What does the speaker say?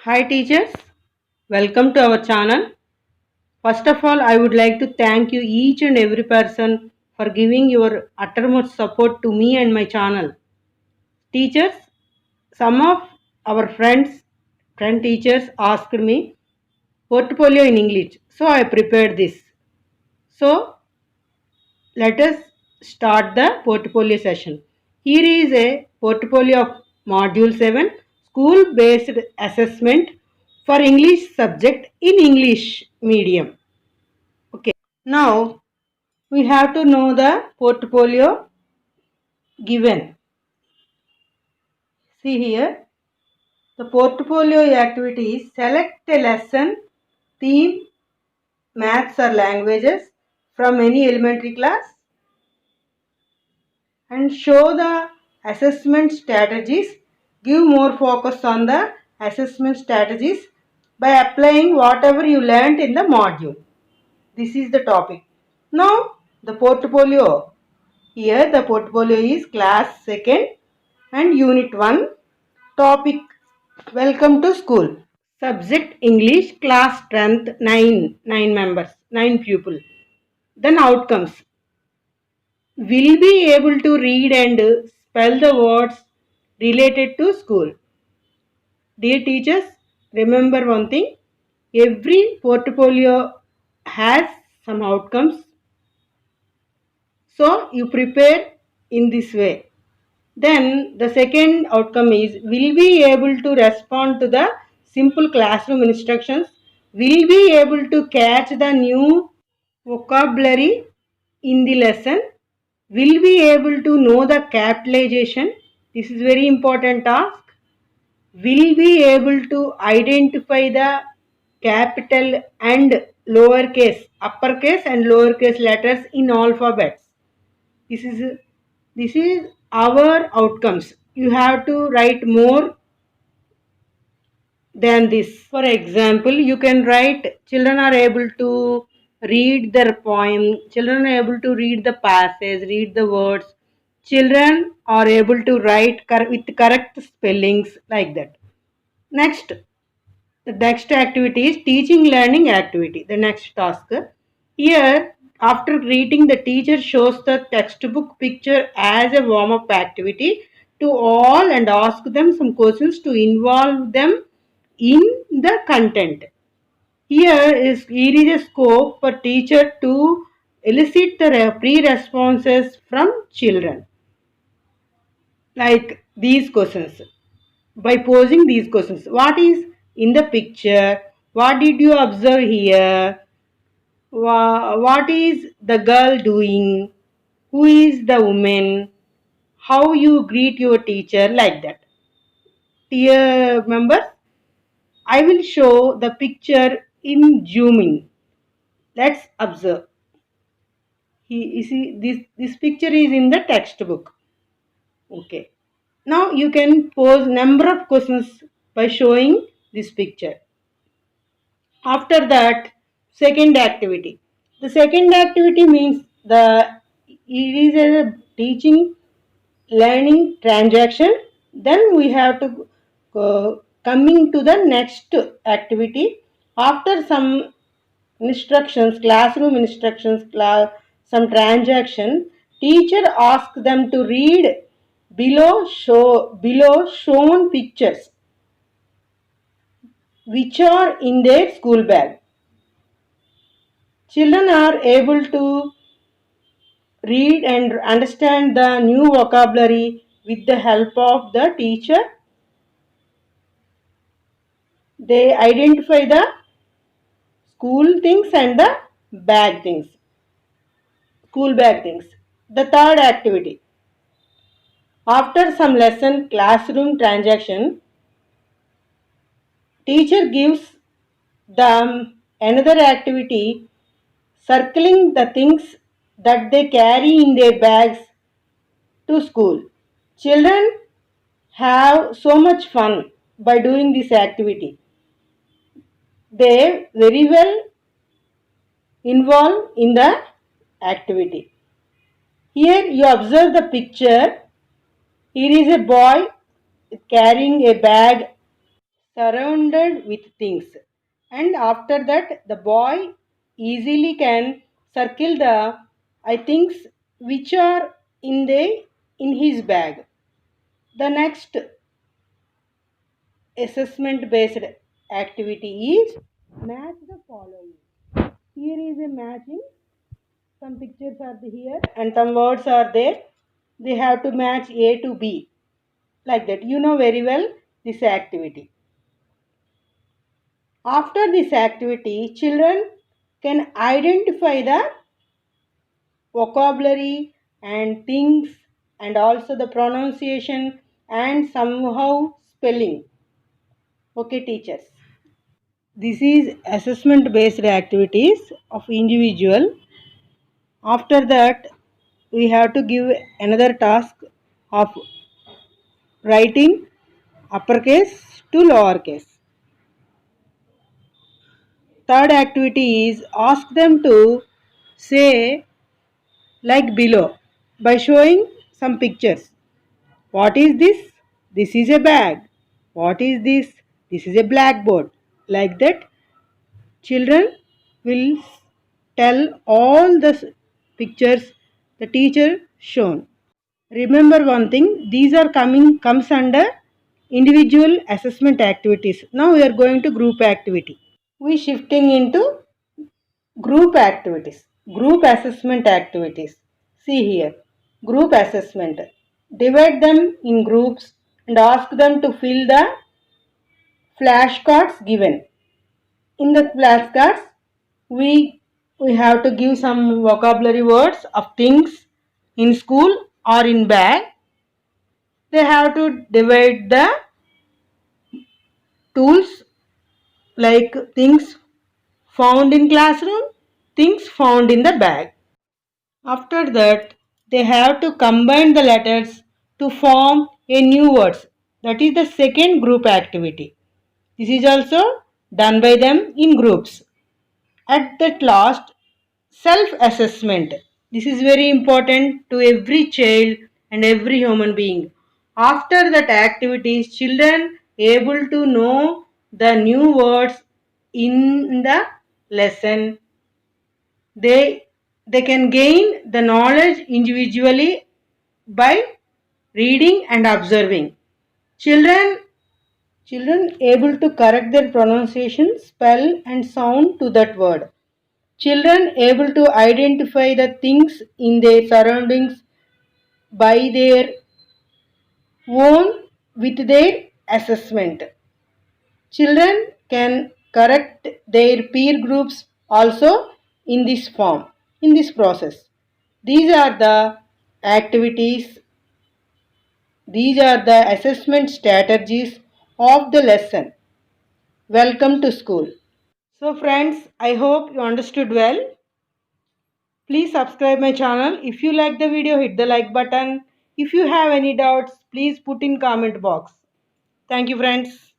Hi teachers, welcome to our channel. First of all, I would like to thank you each and every person for giving your uttermost support to me and my channel. Teachers, some of our friend teachers asked me portfolio in English, so I prepared this. So let us start the portfolio session. Here is a portfolio of Module 7 School Based Assessment for English subject in English medium. Okay. Now we have to know the portfolio given. See here, the portfolio activities select a lesson, theme, maths or languages from any elementary class and show the assessment strategies. Give more focus on the assessment strategies by applying whatever you learnt in the module. This is the topic. Now the portfolio. Here the portfolio is class 2nd and unit 1. Topic: Welcome to school. Subject English, class strength 9 members, 9 pupil. Then outcomes: will be able to read and spell the words related to school. Dear teachers, remember one thing, every portfolio has some outcomes. So you prepare in this way. Then the second outcome is will be able to respond to the simple classroom instructions, will be able to catch the new vocabulary in the lesson, will be able to know the capitalization. This is very important task. Will be able to identify the capital and lowercase, uppercase and lowercase letters in alphabets. This is our outcomes. You have to write more than this. For example, you can write children are able to read their poem, children are able to read the passage, read the words, children are able to write with correct spellings, like that. Next, the next activity is teaching learning activity, the next task. Here, after reading, the teacher shows the textbook picture as a warm-up activity to all and ask them some questions to involve them in the content. Here is a scope for teacher to elicit the pre-responses from children, like these questions. By posing these questions, what is in the picture, what did you observe here, what is the girl doing, who is the woman, how you greet your teacher, like that. Dear members, I will show the picture in zooming. Let's observe. You see this picture is in the textbook. Okay. Now you can pose number of questions by showing this picture. After that, second activity. The second activity means it is a teaching learning transaction. Then we have to coming to the next activity. After some instructions, classroom instructions, some transaction, teacher asks them to read below shown pictures which are in their school bag. Children are able to read and understand the new vocabulary with the help of the teacher. They identify the school things and the bag things, school bag things. The third activity. After some lesson classroom transaction, teacher gives them another activity circling the things that they carry in their bags to school. Children have so much fun by doing this activity. They very well involved in the activity. Here you observe the picture. Here is a boy carrying a bag surrounded with things. And after that, the boy easily can circle the I things which are in his bag. The next assessment based activity is match the following. Here is a matching. Some pictures are here and some words are there. They have to match A to B. Like that. You know very well this activity. After this activity, children can identify the vocabulary and things and also the pronunciation and somehow spelling. Okay, teachers. This is assessment based activities of individual. After that, we have to give another task of writing uppercase to lowercase. Third activity is ask them to say like below by showing some pictures. What is this? This is a bag. What is this? This is a blackboard. Like that, children will tell all the pictures the teacher shown. Remember one thing, these are comes under individual assessment activities. Now we are going to group activity. We shifting into group activities, group assessment activities. See here, group assessment. Divide them in groups and ask them to fill the flashcards given. In the flashcards, we we have to give some vocabulary words of things in school or in bag. They have to divide the tools like things found in classroom, things found in the bag. After that, they have to combine the letters to form a new words. That is the second group activity. This is also done by them in groups. At that last, self-assessment. This is very important to every child and every human being. After that activities, children able to know the new words in the lesson. They can gain the knowledge individually by reading and observing. Children able to correct their pronunciation, spell and sound to that word. Children able to identify the things in their surroundings by their own with their assessment. Children can correct their peer groups also in this form, in this process. These are the activities, these are the assessment strategies of the lesson. Welcome to school. So friends, I hope you understood well. Please subscribe my channel. If you like the video, hit the like button. If you have any doubts, please put in comment box. Thank you friends.